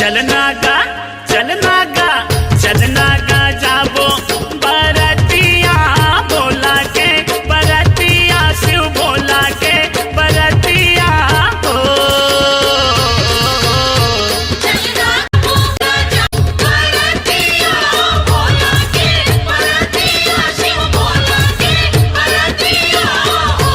चलना गा चलना गा चलना गा जाबो बरतिया भोला के बरतिया शिव भोला के बरतिया हो चलना होगा जब बरतिया भोला के बरतिया शिव भोला के बरतिया हो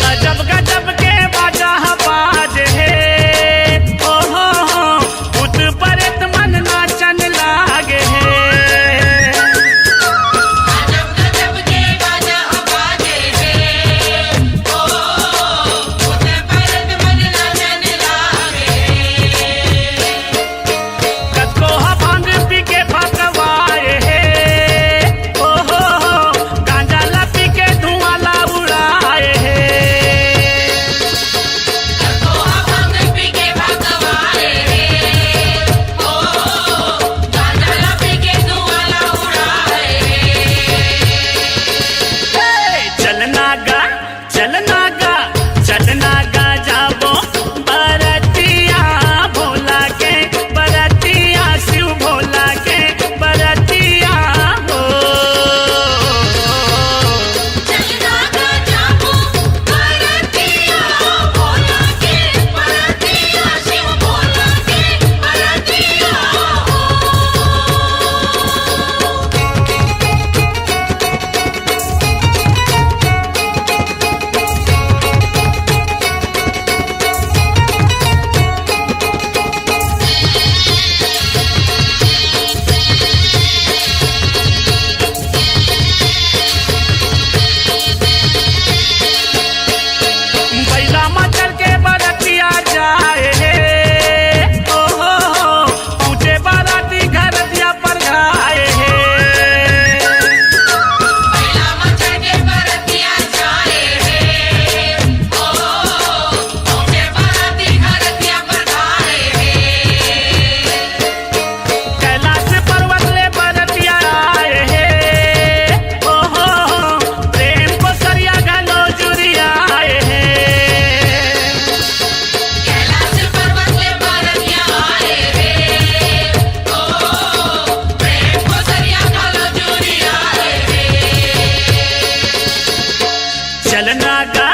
गजब गजब के बाजा बाज है ओ हो भूत प्रेत मन नाचन लागे है गजब गजब के बाजा बाजे हैं ओ उते परत मन नाचन लागे कको भांग पी के भगवाए है ओ हो गांजा ला पी के धुआं ला उड़ाए है तो भंग पी के भगवाए ओ गांजा पी के दुआला उड़ाए चलना गा चलना गा चलना गा जाबो बरतिया भोला के बरतिया शिव भोला के बरतिया हो चलना गा जाबो बरतिया भोला के बरतिया शिव भोला के बरतिया हो बैला मचल के बरतिया जाए हे ओ हो ऊंचे बाराती घर दिया पर घाए हे पहला मचल के बरतिया जाए ओ ओके बराती घर दिया बधाए कैलाश पर्वत ले बरतिया आए हे ओ हो प्रेम को सरिया गलो जुरिया आए हे कैलाश पर्वत ले बरतिया आए ओ प्रेम को सरिया कालो चूरी आए चलना गा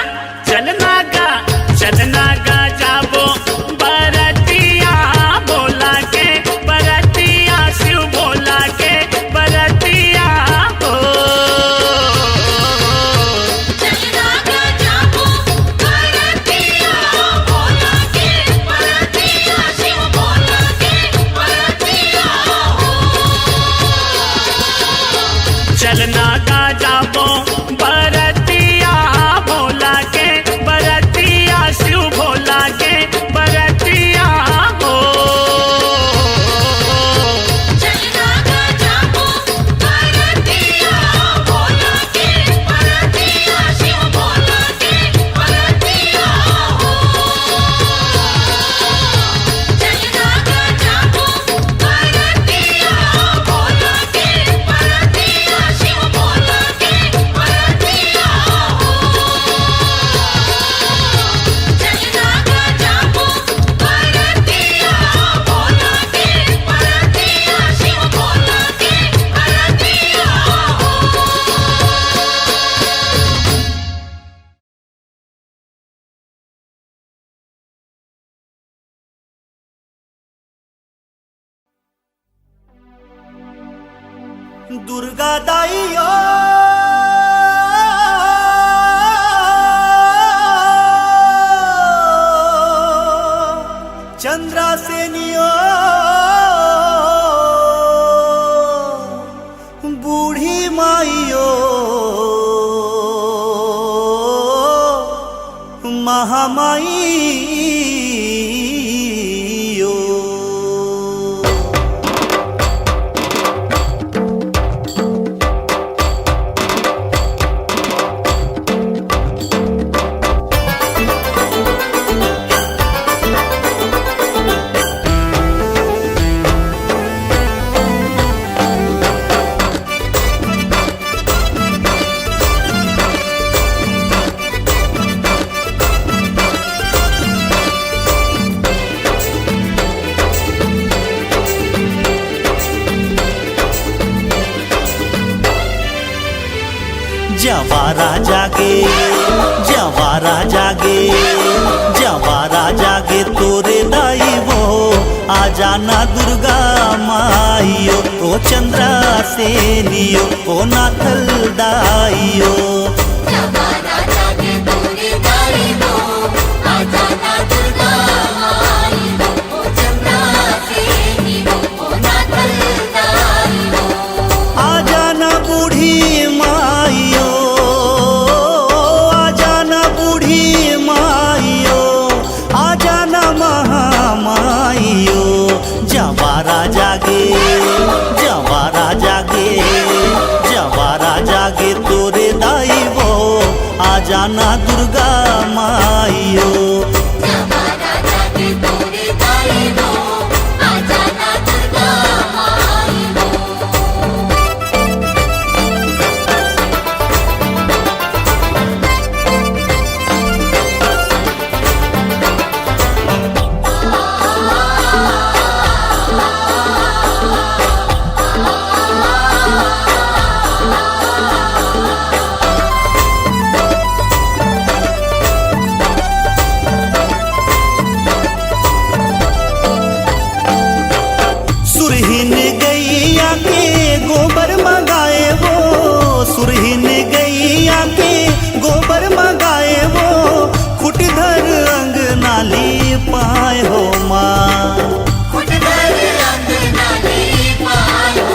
चलना गा चलना गा जाबो बरतिया भोला के बरतिया शिव भोला के बरतिया हो चलना गा जाबो बरतिया भोला के बरतिया शिव भोला के बरतिया हो चलना गा जाबो बरतिया भोला के बरतिया शिव भोला के बरतिया हो चलना गा जाबो बरतिया भोला के बरतिया शिव भोला के बरतिया हो चलना गा जाबो बरतिया भोला के बरतिया शिव भोला के बरतिया हो चलना गा जाबो बरतिया भोला के बरतिया शिव भोला के बरतिया हो दुर्गा दाइयो चंद्रा सेनियो बूढ़ी माइयो महामाइयो जवारा जागे जवारा जागे जवारा जागे तोरे दाई वो आ जाना दुर्गा माइयो ओ चंद्रा सेनियो ओ नाथल दाइयो जवारा जागे तोरे दाई वो आ जाना दुर्गा माई वो ओ चंद्रा सेनी वो ओ नाथल दाई वो आ जाना बूढ़ी माइयो आ जाना बूढ़ी माइयो आ जाना महामाइयो जवारा जागे जवारा जागे जवारा जागे तोरे दाई वो आ जाना दुर्गा माइयो जवारा जागे तोरे दाई वो आ जाना दुर्गा माई वो सुरहीन गैया के गोबर मंगाए वो सुरहीन गैया के गोबर मंगाए वो खुट धर अंग नाली पाए हो माँ खुद घर अंगना ले पायो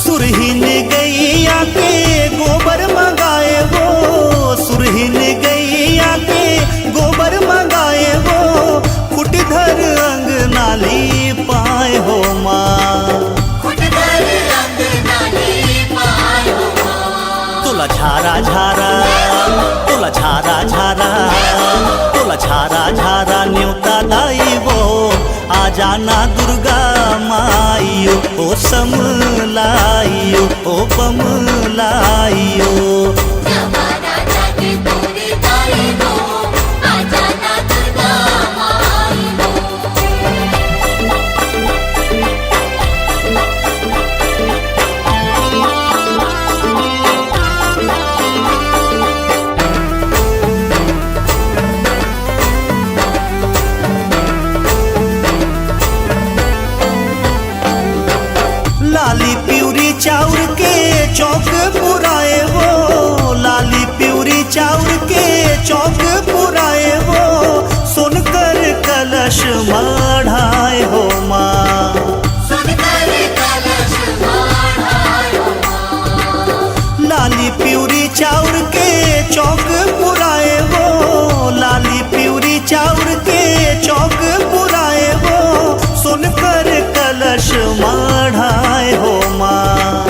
सुरहीन गैया के गोबर मंगाए वो सुरहीन गैया के गोबर मंगाए वो खुट धर अंग नाली पाए हो माँ खुद घर अंगना ले पायो तुला झारा झारा तुला झारा झारा तुला झारा झारा न्योता दाई वो आ जाना दुर्गा माइयो ओ समलाइयो ओ बमलाइयो जवारा जागे तोरे दाई वो आ जाना दुर्गा माई वो लाली प्यूरी चाउर के चौक पुराए वो लाली प्यूरी चाउर के चौक पुराए वो सुनकर कलश मढ़ाए हो माँ सुन कर कलश माढ़ायो लाली प्यूरी चाउर के चौक पुराए वो लाली प्यूरी चाउर के चौक पुराए वो सुनकर कलश मढ़ाए हो माँ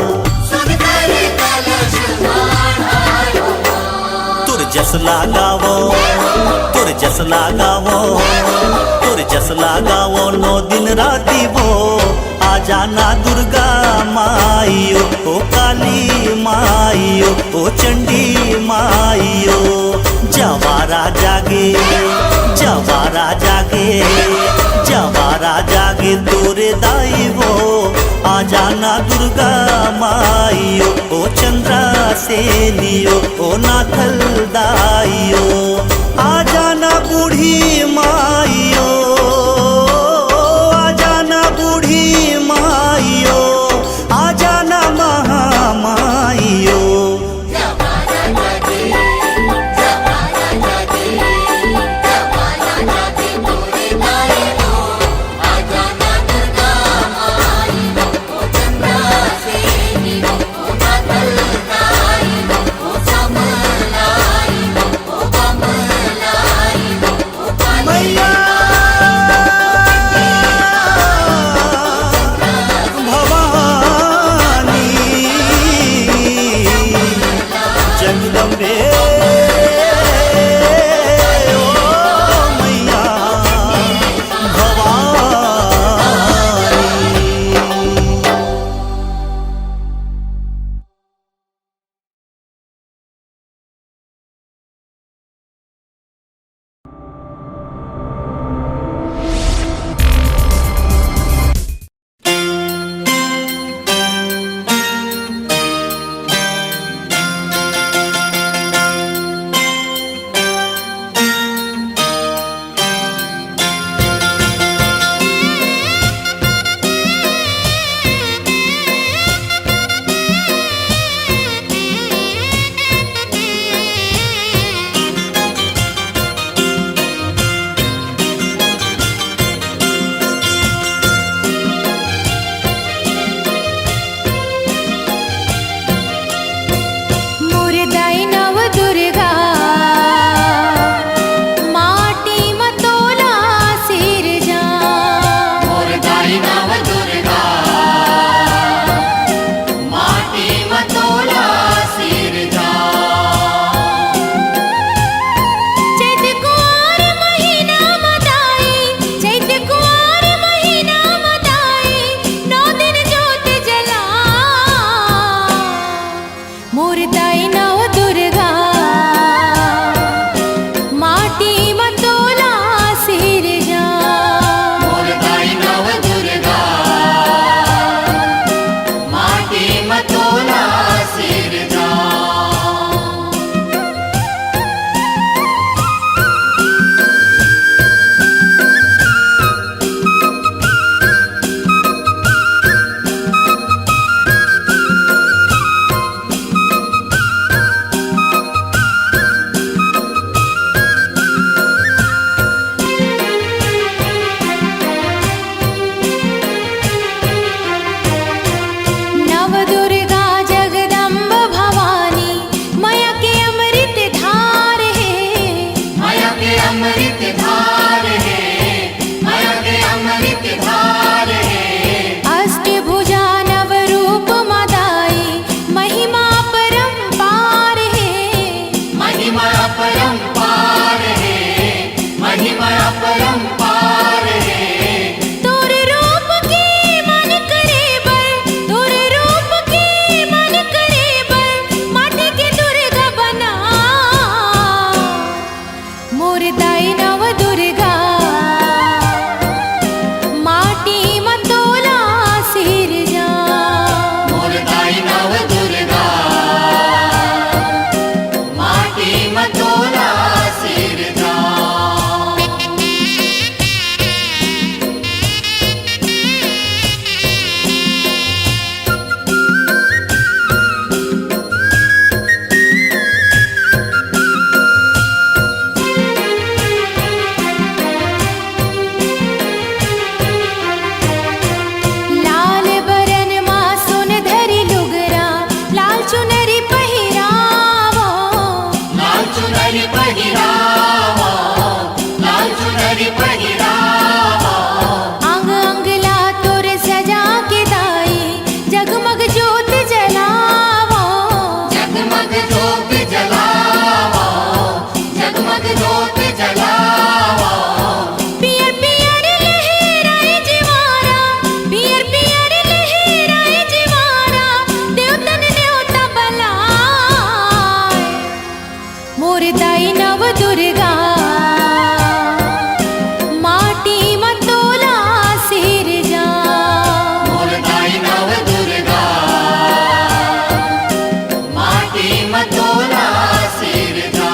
सुन कर कलश माढ़ायो तुर जस लगावो तुर जस लगावो तुर जस लगावो 9 दिन राती वो आ जाना दुर्गा माइयो ओ काली माइयो ओ चंडी माइयो जवारा जागे जवारा जागे जवारा जागे तोरे दाई वो आ जाना दुर्गा माइयो ओ चंद्रा सेनियो ओ नाथल दाइयो आ जाना बूढ़ी माइयो आ जाना बूढ़ी माइयो आ जाना महामाइयो जवारा जागे जवारा जागे जवारा जागे तोरे दाई वो आ जाना दुर्गा माई वो ओ चंद्रा सेनी वो ओ नाथल दाई वो ओ समलाई वो ओ बमलाई वो ओ काली मैया मोरदाई नव दुर्गा माटी मतोला सिर जा मोरदाई नव दुर्गा माटी मतोला सिर जा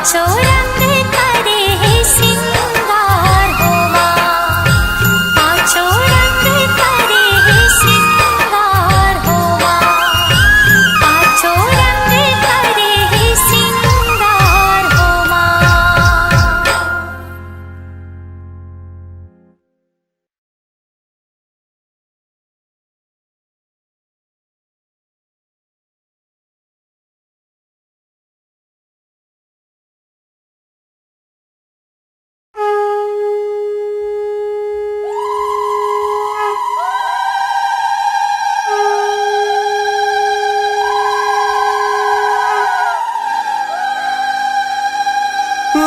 पाछो रंग करे है सिंगार होवा, पाछो रंग करे है सिंगार होवा, पाछो रंग करे है सिंगार होवा।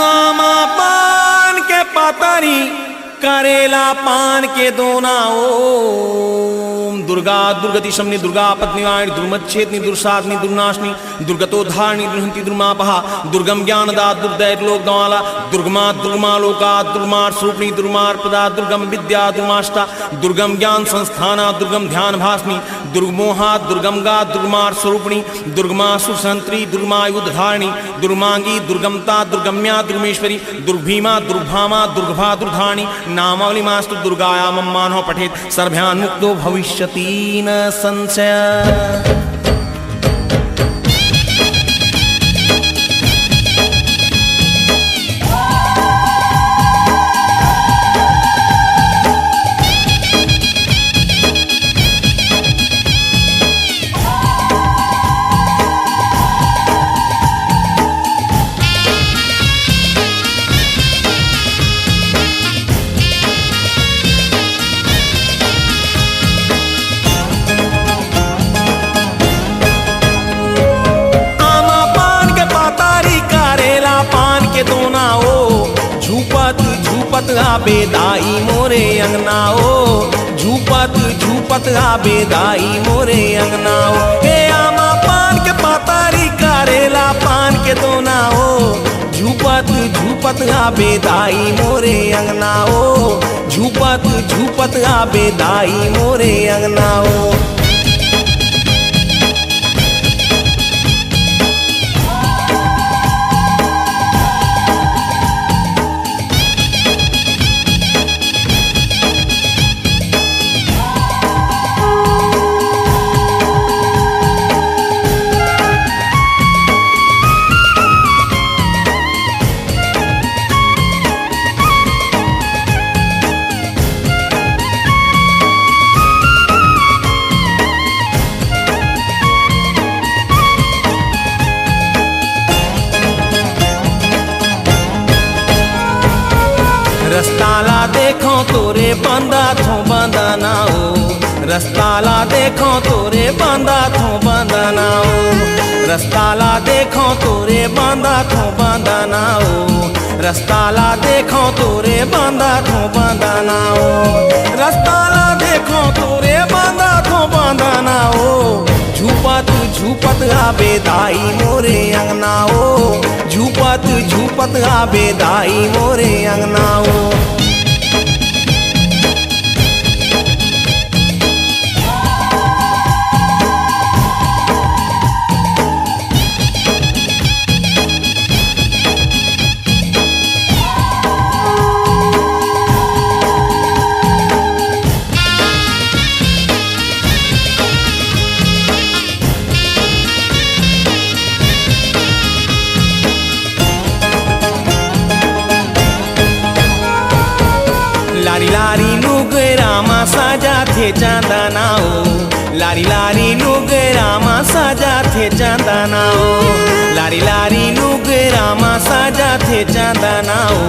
आमा पान के पातारी करेला पान के दोना ओम दुर्गा दुर्गति शमनी दुर्गा पत्नीवाणी दुर्मच्छेदनी दुर्साधनी दुर्नाशनी दुर्गतोद्धारणी दुर्हंती दुर्मापहा दुर्गम ज्ञानदा दुर्दैत लोकदवाला दुर्गमा दुर्गमा लोका दुर्मार स्वरूपणी दुर्मार प्रदा दुर्गम विद्या दुर्माष्टा दुर्गम ज्ञान संस्थाना दुर्गम ध्यान भासनी दुर्गमोहा दुर्गमगा दुर्मार स्वरूपणी दुर्गमा सुसंत्री दुर्मायुधारिणी दुर्मांगी दुर्गमता दुर्गम्या दुर्मेश्वरी दुर्भीमा दुर्भामा दुर्भा दुर्धानी नामावली मास्तु दुर्गाया मम्मानो पठेत सर्भ्यान् मुक्तो भविष्यति न संशय। झूपत आबे दाई मोरे अंगनाओ झूपत झूपत आबे दाई मोरे अंगनाओ हे आमा पान के पातारी करेला पान के दोनाओ झूपत झूपत आबे दाई मोरे अंगनाओ झूपत झूपत आबे दाई मोरे अंगनाओ। रस्ताला देखो तोरे बांधा थो बांधाना हो रस्ताला देखो तोरे बांधा थो बांधाना हो रस्ताला देखो तोरे बांधा थो बांधाना हो रस्ताला देखो तोरे बांधा थो बांधाना हो रस्ताला देखो तोरे बांधा थो बांधाना हो झूपत झूपत आबे दाई मोरे अंगनाओ झूपत झूपत आबे दाई मोरे अंगनाओ। लारी लारी लुग रामा साजा थे चांदना हो लारी लारी लुग रामा साजा थे चांदना हो लारी लारी लुग रामा साजा थे चांदना हो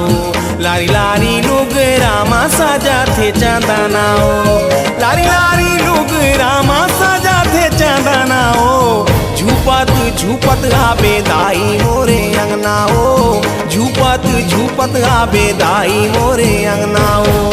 लारी लारी लुग रामा साजा थे चांदना हो लारी लारी लुग रामा साजा थे चांदना हो झूपत झूपत आबे दाई मोरे अंगनाओ झूपत झूपत आबे दाई मोरे अंगनाओ।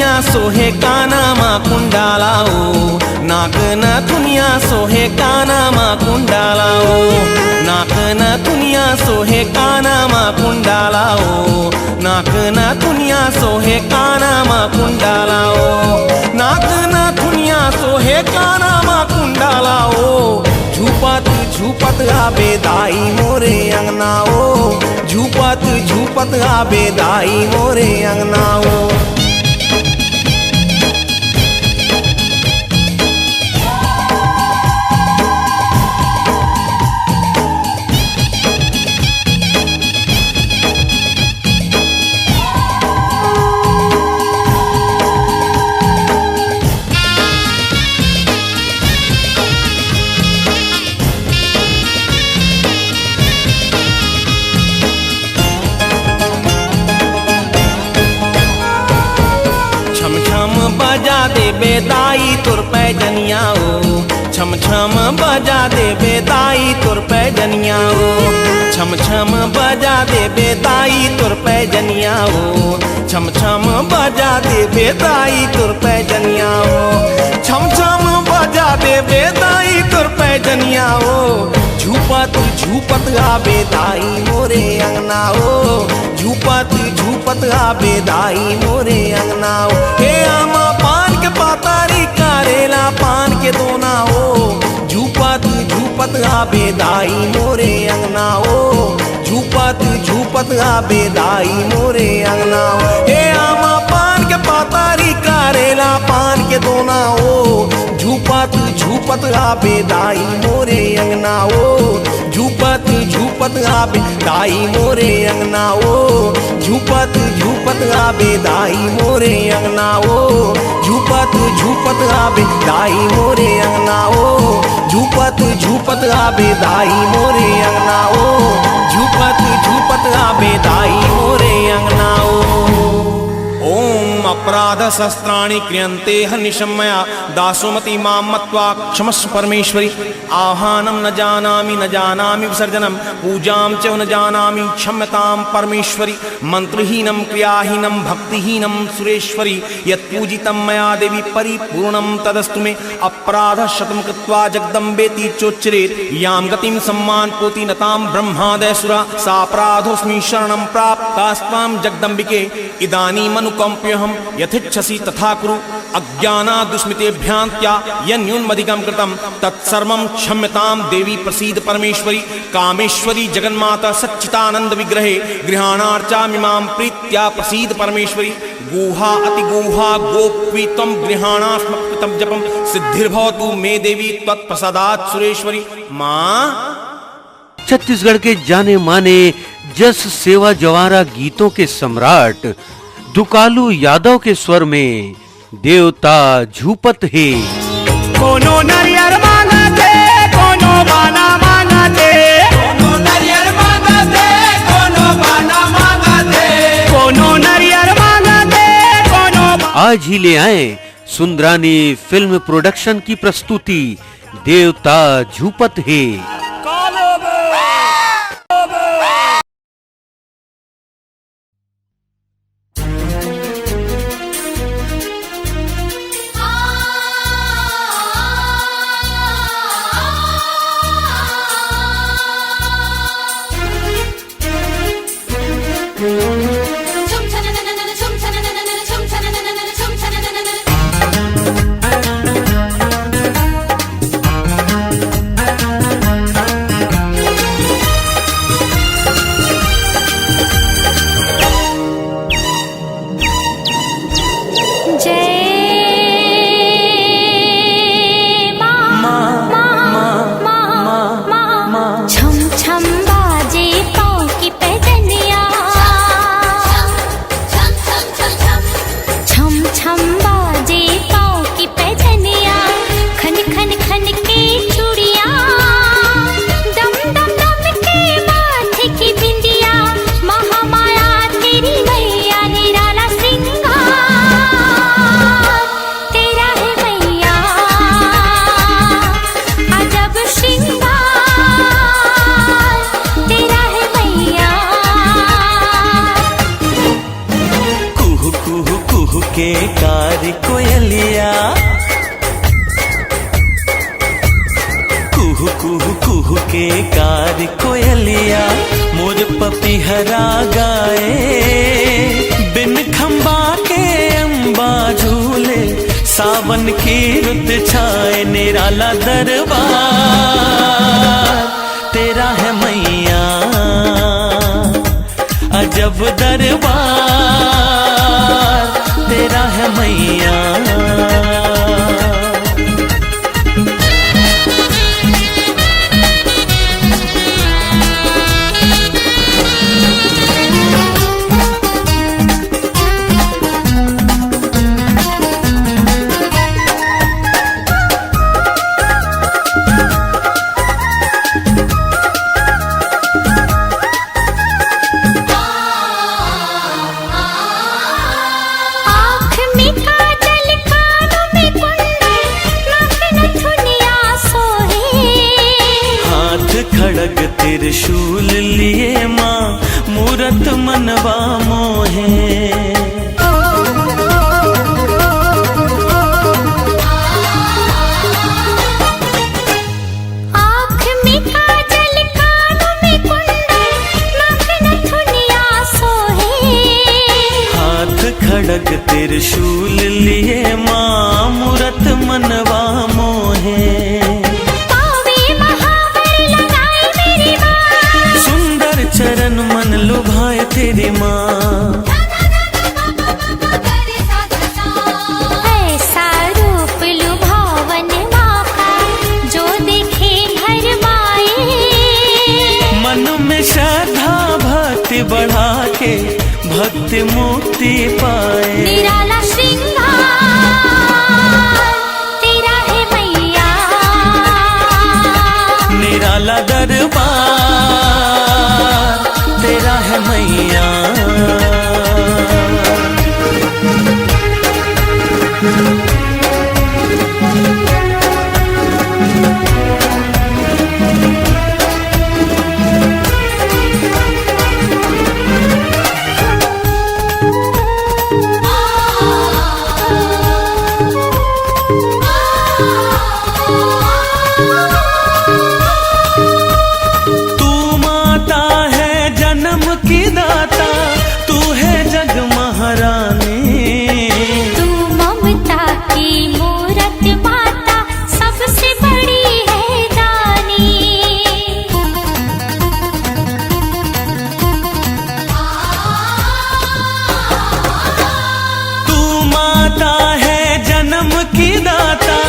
थुनिया सोहे काना मा कुंडालाओ नाक न थुनिया सोहे काना मा कुंडालाओ नाक न थुनिया सोहे काना मा कुंडालाओ नाक न थुनिया सोहे काना मा कुंडालाओ नाक न थुनिया सोहे काना मा कुंडालाओ झूपत झूपत आबे दाई मोरे अंगनाओ झूपत झूपत आबे दाई मोरे अंगनाओ बजा दे बेदाई तुर पे जनियाओ छम छम बजा दे बेदाई तुर पे जनियाओ छम छम बजा दे बेदाई तुर पे जनियाओ छम छम बजा दे बेदाई तुर पे जनियाओ छम छम बजा दे बेदाई तुर पे जनियाओ झूपत झूपत आबे दाई मोरे अंगनाओ झूपत झूपत आबे दाई मोरे अंगनाओ हे आमा पान के पातारी करेला पान के दोनाओ झूपत झूपत आबे दाई मोरे अंगनाओ झूपत झूपत आबे दाई मोरे अंगनाओ हे आमा पान के पातारी करेला पान के दोनाओ झूपत झूपत आबे दाई मोरे अंगनाओ झूपत झूपत आबे दाई मोरे अंगनाओ झूपत झूपत आबे दाई मोरे अंगनाओ झूपत झूपत आबे दाई मोरे अंगनाओ झूपत झूपत आबे दाई मोरे अंगनाओ झूपत झूपत आबे दाई मोरे अंगनाओ ओम अपराध शस्त्राणि क्रियन्ते हनिशमया दासोमति मां मत्वा क्षमस्व परमेश्वरी आह्वानं न जानामि विसर्जनं पूजां च न जानामि क्षम्यतां परमेश्वरी मंत्रहीनं क्रियाहीनं भक्तिहीनं सुरेश्वरी यत्पूजितं मया देवी परिपूर्णं तदस्तु मे अपराधशतं कृत्वा जगदम्बेति चोच्चरेत् यां गतिं सम्मानपोति नतां ब्रह्मादयसुरा सापराधोऽस्मि शरणं प्राप्तास्त्वां जगदम्बिके इदानीमनुकम्प्यहं यथेच्छसि तथा कुरु अज्ञानादुष्मितेभ्यान्त्या यन्यूनमधिकं कृतं तत्सर्वं क्षम्यतां देवी प्रसीद परमेश्वरी कामेश्वरी जगन्माता सच्चिदानंद विग्रहे गृहाणार्चामिमां प्रीत्या प्रसीद परमेश्वरी गुहा अतिगुहा गोप्वी त्वं गृहाणास्मकृतं जपं सिद्धिर्भवतु मे देवी त्वत्प्रसादात् सुरेश्वरी माँ। छत्तीसगढ़ के जाने माने जस सेवा जवारा गीतों के सम्राट दुकालू यादव के स्वर में देवता झूपत है। कोनो नरियर मांगा दे कोनो बाना मांगा दे कोनो नरियर मांगा दे कोनो बाना मांगा दे कोनो नरियर मांगा दे कोनो आज ही ले आए सुंदरानी फिल्म प्रोडक्शन की प्रस्तुति देवता झूपत है। पपीहरा गाए, बिन खंबा के अम्बा झूले, सावन की रुत छाए, निराला दरबार तेरा है मैया, अजब दरबार तेरा है मैया। आँख में काजल, कानों में कुंडल, नाक नथुनिया सोहे। हाथ खड़ग त्रिशूल लिए माँ, मूरत मनवा मोहे। आँख में काजल, कानों में कुंडल, नाक नथुनिया सोहे। हाथ खड़ग त्रिशूल लिए माँ, मूरत मनवा मोहे। पावे महावर लगाए मेरी माँ, सुंदर चरण मन लुभाए तेरी माँ। ऐसा रूप लुभावन माँ का, जो देखे घर माए। मन में श्रद्धा भक्ति बढ़ा के, भक्ति मुक्ति पाए। निराला श्रृंगार तेरा है मैया, निराला दरबार तेरा है मैया। तू माता है जन्म की दाता, तू है जग महारानी। तू ममता की मूरत माता, सबसे बड़ी है दानी। तू माता है जन्म की दाता,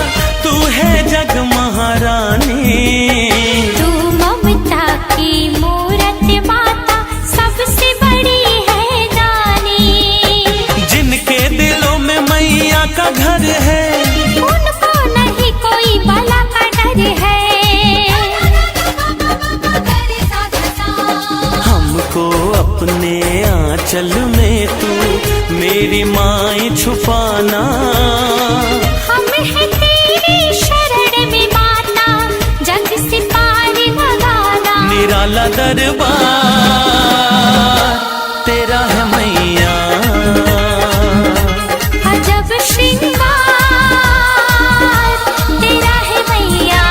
तू है जग महारानी। तू ममता की मूरत माता, सबसे बड़ी है दानी। जिनके दिलों में मैया का घर है, उनको नहीं कोई बला का डर है। हमको अपने आंचल में तू मेरी माई छुपाना। हम है तेरी शरण में माता, जग से पार लगाना। निराला दरबार तेरा है मैया, अजब श्रृंगार तेरा है मैया।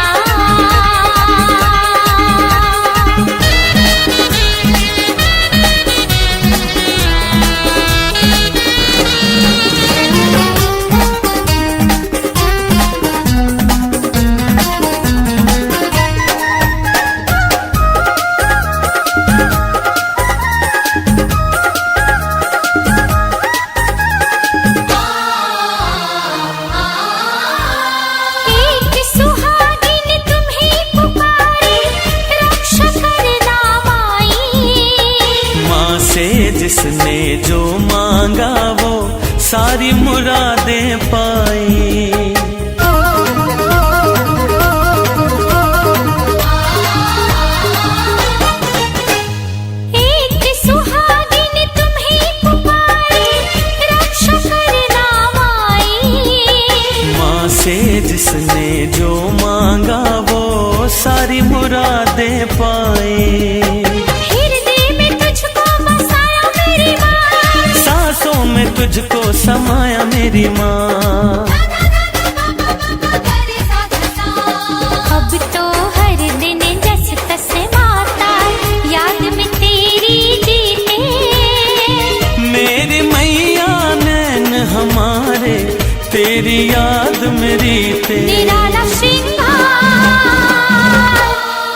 एक सुहागिन तुम्हें पुकारे, रक्षा करना माई। माँ से जिसने जो मांगा वो सारी मुरादें पाई। एक सुहागिन तुम्हें पुकारे, रक्षा करना माई। माँ से जिसने जो मांगा वो सारी मुरादें पाई। हृदय में तुझको बसाया मेरी माँ, सांसों में तुझको समाया मेरी माँ। अब तो हर दिन जस तस माता, याद में तेरी तेरी याद मेरी थे। निराला श्रृंगार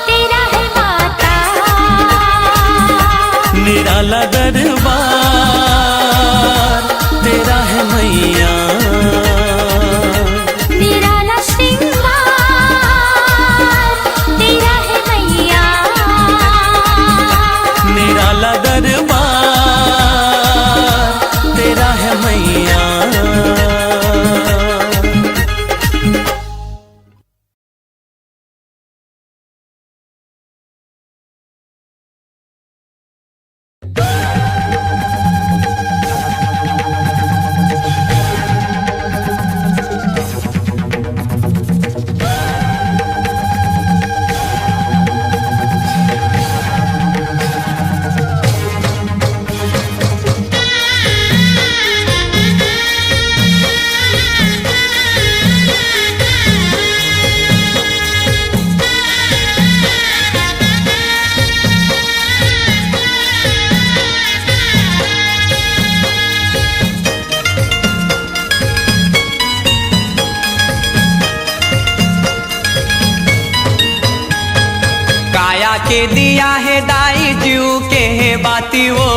तेरा है माता, निराला दरबार तेरा है मैया। निराला श्रृंगार तेरा है मैया, निराला दरबार तेरा है मैया। के दिया है दाई जीव के है बाती वो,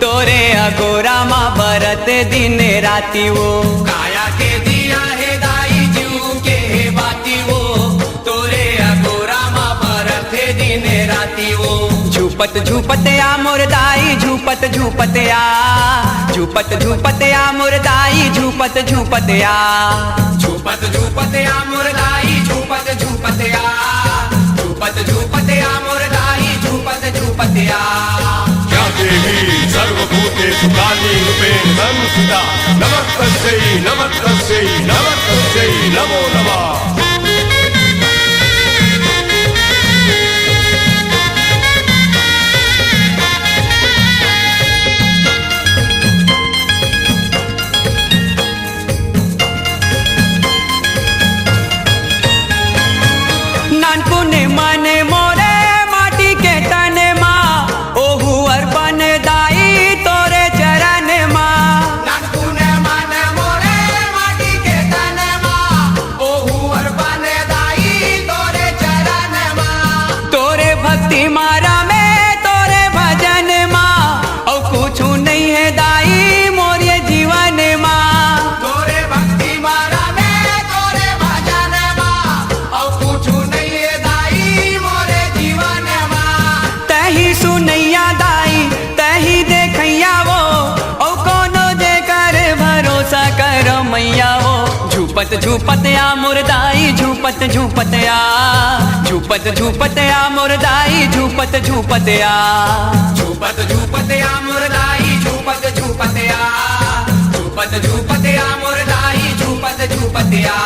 तोरे अगोरा माँ बरत दिन राती वो। काया के दिया है दाई जीव के है बाती वो, तोरे अगोरा माँ बरत दिन राती वो। झूपत झूपत आ मोर दाई झूपत झूपत आ, झूपत झूपत आ मोर दाई झूपत झूपत आ, झूपत झूपत आ मोर दाई झूपत झूपत आ, झूपत झूपत आ मोर दाई झूपत झूपत आ। या देवी सर्वभूतेषु काली रूपेण संस्थिता, नमस्तस्यै नमस्तस्यै नमस्तस्यै नमो नमः। नानपुने माने मोरे माटी के तने माँ, ओहु अर्पण दाई तोरे चरण माँ। नानपुने माने मोरे माटी के तने माँ, ओहु अर्पण दाई तोरे चरण माँ। तोरे भक्ति मारा में तोरे भजन माँ, और कुछ नहीं है दाई मोरे जीवन माँ। तोरे भक्ति मारा में तोरे भजन माँ, और कुछ नहीं है दाई मोरे जीवन माँ। तही सुनैया दाई तही देखैया वो, और कोनो देकर भरोसा करो मैया वो। झूपत झूपत आ मोर दाई झूपत झूपत आ, झूपत झूपत आ मोर दाई झूपत झूपत आ, झूपत झूपत आ मोर दाई झूपत झूपत आ, झूपत झूपत आ मोर दाई झूपत झूपत आ।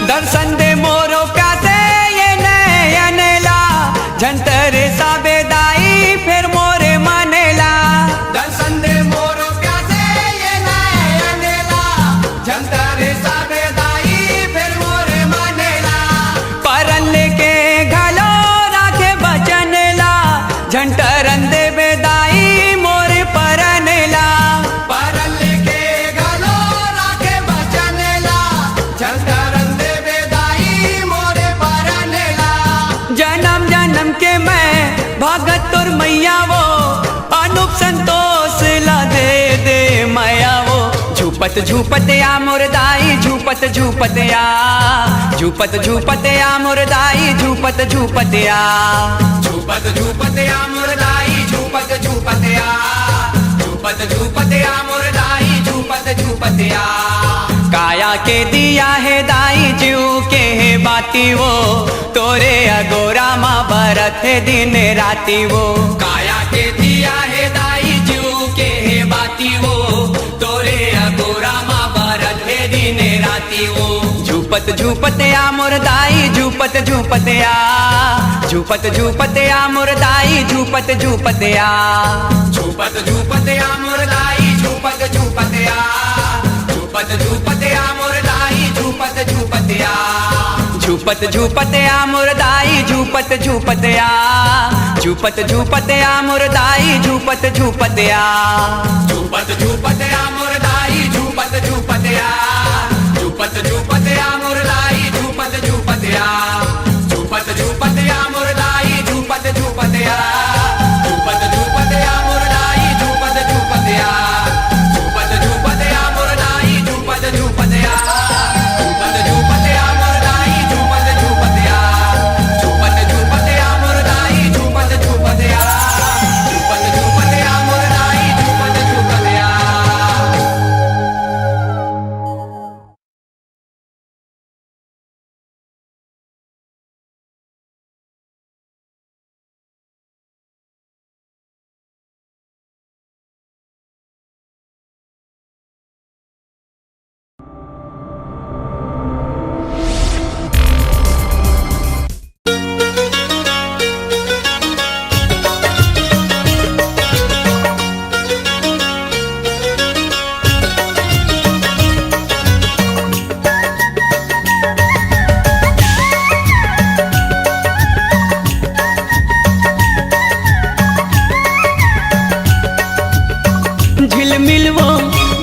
दर्शन दे मोरो प्यासे ये नयन ला, झंटर साबे दाई फिर मोरे मनेला। दर्शन दे मोरो प्यासे ये नयन ला, झंटर साबे दाई फिर मोरे मनेला। परन लेके घलो राखे बचन ला, झंटरन दे बेदाई मोरे परनेला। परन लेके घलो राखे बचन ला, झंटरन दे बेदाई मोरे परनेला। जन्म जन्म के मैं भगत तुर मैया वो, अनूप संतोष ला दे दे मैया वो। झूपत झूपत आ मोर दाई झूपत झूपत आ, झूपत झूपत आ मोर दाई झूपत झूपत आ, झूपत झूपत आ मोर दाई झूपत झूपत आ, झूपत झूपत आ मोर दाई झूपत झूपत आ। काया के दिया है दाई जीव के है बाती वो, तोरे अगोरा माँ बरत है दिन राती वो। काया के दिया है दाई जीव के है बाती वो, तोरे अगोरा माँ बरत है दिन राती वो। झूपत झूपत आ मोर दाई झूपत झूपत आ, झूपत झूपत आ मुरदाई झूपत झूपत आ झूपत झूपत आ मुरदाई झूपत झूपत आ झूपत झूपत आ मुरदाई झूपत झूपत आ झूपत झूपत आ मुरदाई झूपत झूपत आ झूपत झूपत आ मुरदाई झूपत झूपत आ झूपत झूपत आ मुरदाई झूपत झूपत आ झूपत झूपत आ मुरदाई झूपत झूपत आ झूपत झूपत आ मुरदाई झूपत झूपत आ झूपत झूपत आ मुरदाई झूपत झूपत आ झूपत झूपत आ मुरदाई झूपत झूपत आ झूपत झूपत आ मुरदाई झूपत झूपत आ झूपत झूपत आ मुरदाई झूपत झूपत आ झूपत झूपत आ मुरदाई झूपत झूपत आ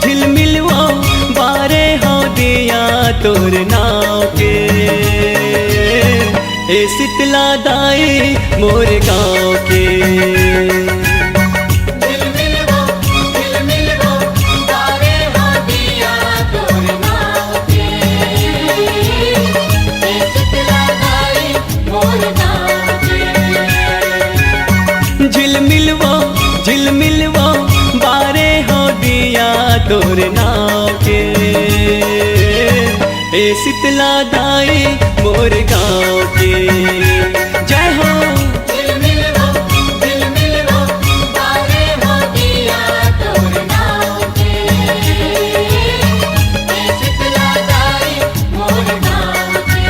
झिलमिलवो बारे हो दिया तोर नाव के ए शीतला दाई मोर गाँव के झिलमिलवो बारे हो दिया तोर नाव के ए शीतला दाई मोर गाँव के झिलमिलवो बारे हो दिया तोर नाव के ए शीतला दाई मोर गाँव के जय हो झिलमिलवो बारे हो दिया तोर नाव के ए शीतला दाई मोर गाँव के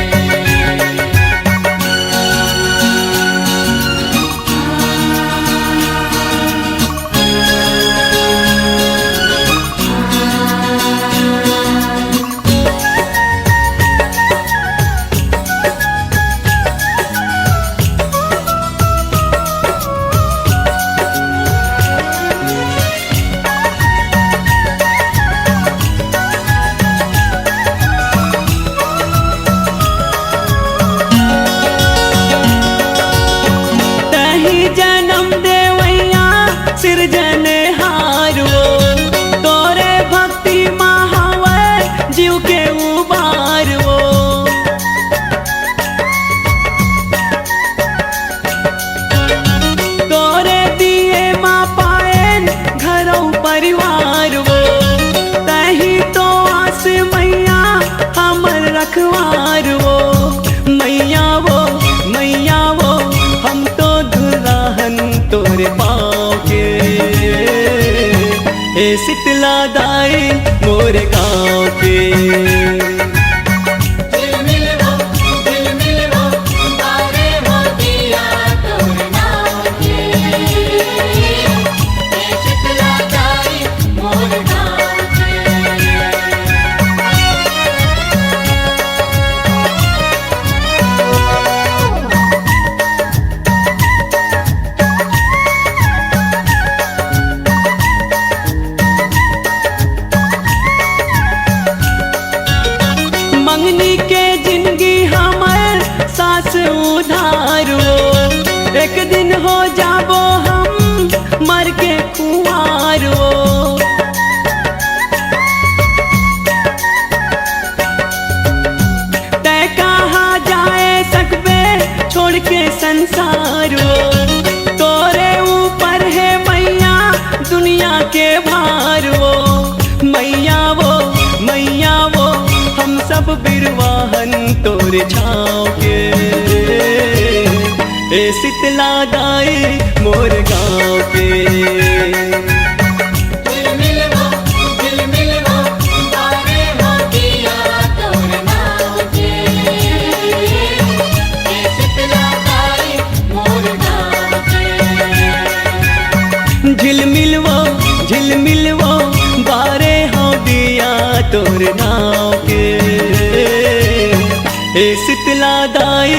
जन्म देवैया सिरजनहार वो तोरे भक्ति महावर जीव के उबार वो तोरे दिए माँ पाएन घरों परिवार वो तही तो आस मैया हमर रखवार वो मैया वो हम तो दुल्हन तोरे पाँव के ए शीतला दाई मोर गाँव के झिलमिलवो बारे हो दिया तोर नाव के ए शीतला दाई मोर गाँव के मंगनी के जिंदगी हमर सास उधारो एक दिन हो जाबो हम मर के कुंवारो तै कहाँ जाए सकबे छोड़ के संसारो तोरे ऊपर है मैया दुनिया के भारो मैया वो हम सब बिरवाहन तोरे छाँव के ए शीतला दाई मोर गाँव के झिलमिलवो बारे हो दिया तोर नाव के ए शीतला दाई मोर गाँव के। ए शीतला दाई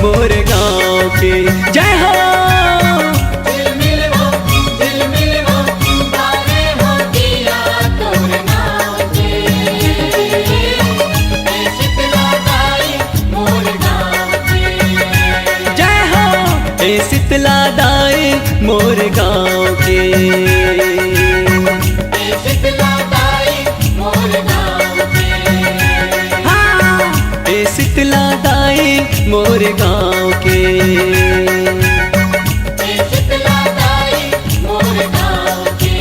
मोर गाँव के। जय हो। झिलमिल वो तारे हो दिया तोर नाव के। ए शीतला दाई मोर गाँव के। जय हो। ए शीतला दाई मोर गाँव के। ए शीतला दाई मोर गाँव के। हाँ, ए शीतला दाई मोर गाँव के। ए शीतला दाई मोर गाँव के।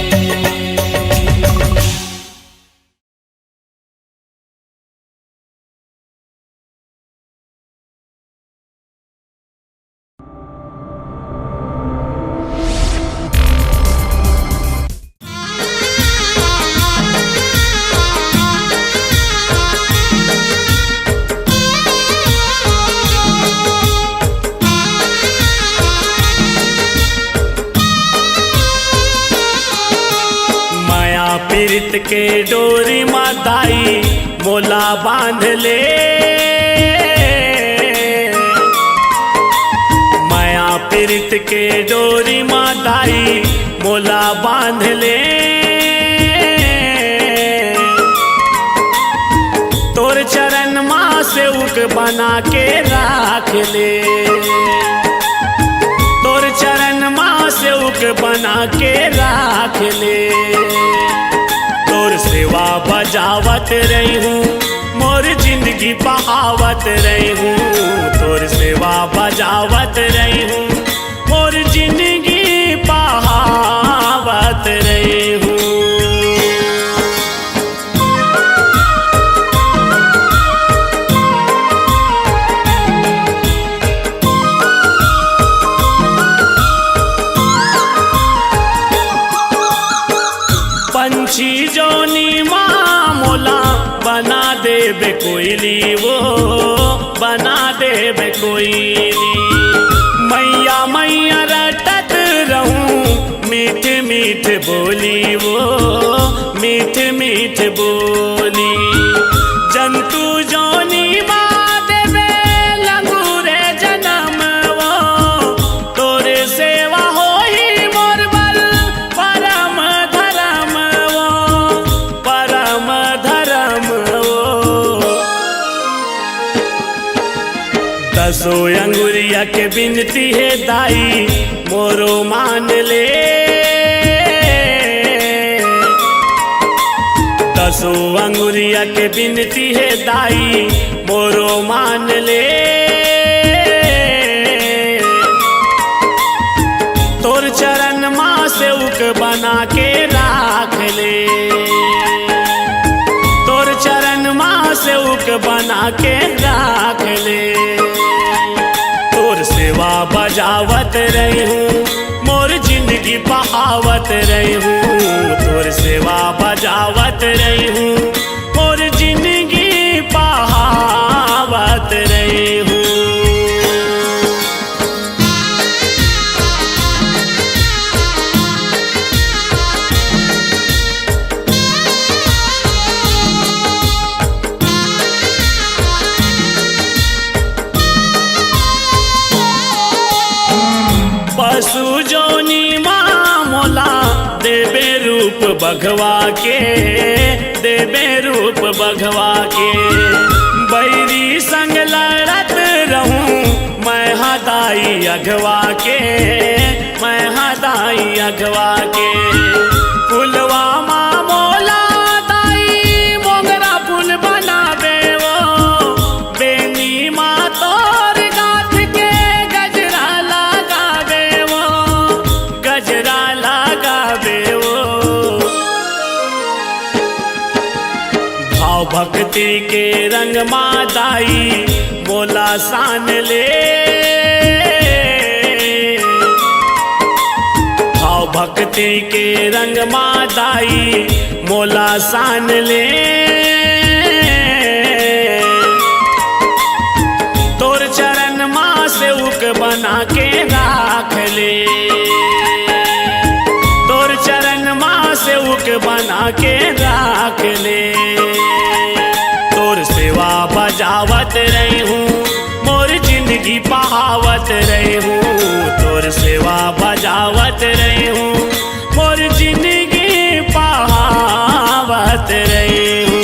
माया पीरित के डोरी माताई मोला बांध ले। माया पीरित के डोरी माताई मोला बांध ले। तोर चरण माँ से उक बना के राख ले। तोर चरण माँ से उक बना के राख ले। तोर सेवा बजावत रही हूँ मोर जिंदगी बहावत रही हूँ। तोर सेवा बजावत रही हूँ मोर जिंदगी बहावत रही हूँ। पंछी जोनी माँ मोला बना देबे कोयली वो बना देबे कोयली। मैया मैया रटत रहूं मीठ मीठ बोली वो मीठ मीठ बोली। जंतु जोनी माँ देबे लंगूरे जन्म वो। तोरे सेवा होई मोर बल परम धर्म वो परम धर्म वो। दसो अंगुरिया के बिनती है दाई मोरो मान ले। दसो अंगुरिया के बिनती है दाई मोरो मान ले। तोर चरण माँ से उक बना के राख ले। तोर चरण माँ से उक बना के राख ले। तोर सेवा बजावत रही हूँ मोर जिंदगी बहावत रही हूँ। तोर सेवा बजावत रही हूँ मोर जिंदगी बहावत रही हूँ। पशु जोनी माँ मोला देबे रूप बघवा के देबे रूप बघवा के। बैरी संग लड़त रहूं मैं हदाई अघवा के मैं हदाई अघवा के। फुलवा माँ मोला दाई मोगरा फूल बनावे वो। बेनी माँ तोर गाथ के गजरा लगावे वो गजरा लगावे वो। भाव भक्ति के रंग माँ दाई मोला सान ले। भाव भक्ति के रंग माँ दाई मोला सान ले। तोर चरण माँ से उक बना के राख ले। तोर चरण माँ से उक बना के राख ले। बजावत रही हूँ, मोर जिंदगी बहावत रही हूँ, तोर सेवा बजावत रही हूँ, मोर जिंदगी बहावत रही हूँ।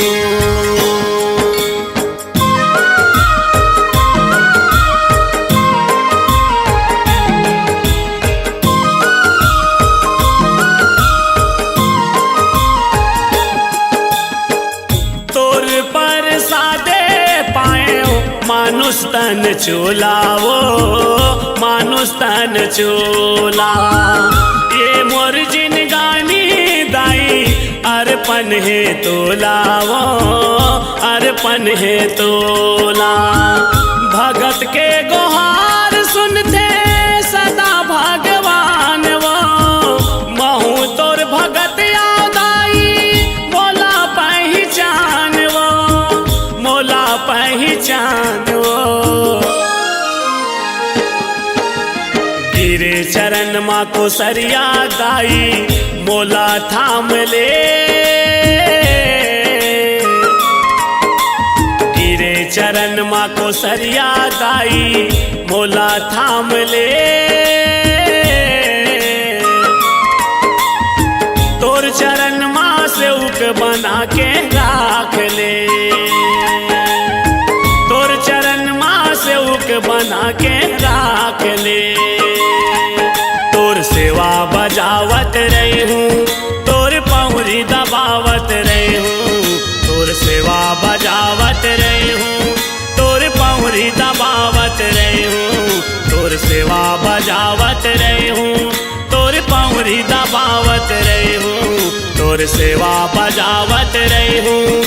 तोर पर सादे पाए मानुष तन चोलावो, मानुष तन चोला, ये मोर जिनगानी दाई अर्पण है तोलावो, अर्पण है तोला। भगत के गुहार सुनते सदा भगवान वो, महू तोर भगत यादाई मोला पहचान वो, मोला पहचान वो। गिरे चरण माँ को सरिया दाई मोला थाम ले, गिरे चरण माँ को सरिया दाई मोला थाम ले। तोर चरण माँ से उक बना के राख ले, तोर चरण माँ से उक बना के राख ले। तोर सेवा बजावत रही हूँ, तोर पहुरी दबावत रही हूँ, तोर सेवा बजावत रही हूँ, तोर पहुरी दबावत रही हूँ, तोर सेवा बजावत रही हूँ, तोर पहुरी दबावत रही हूँ, तोर सेवा बजावत रही हूँ,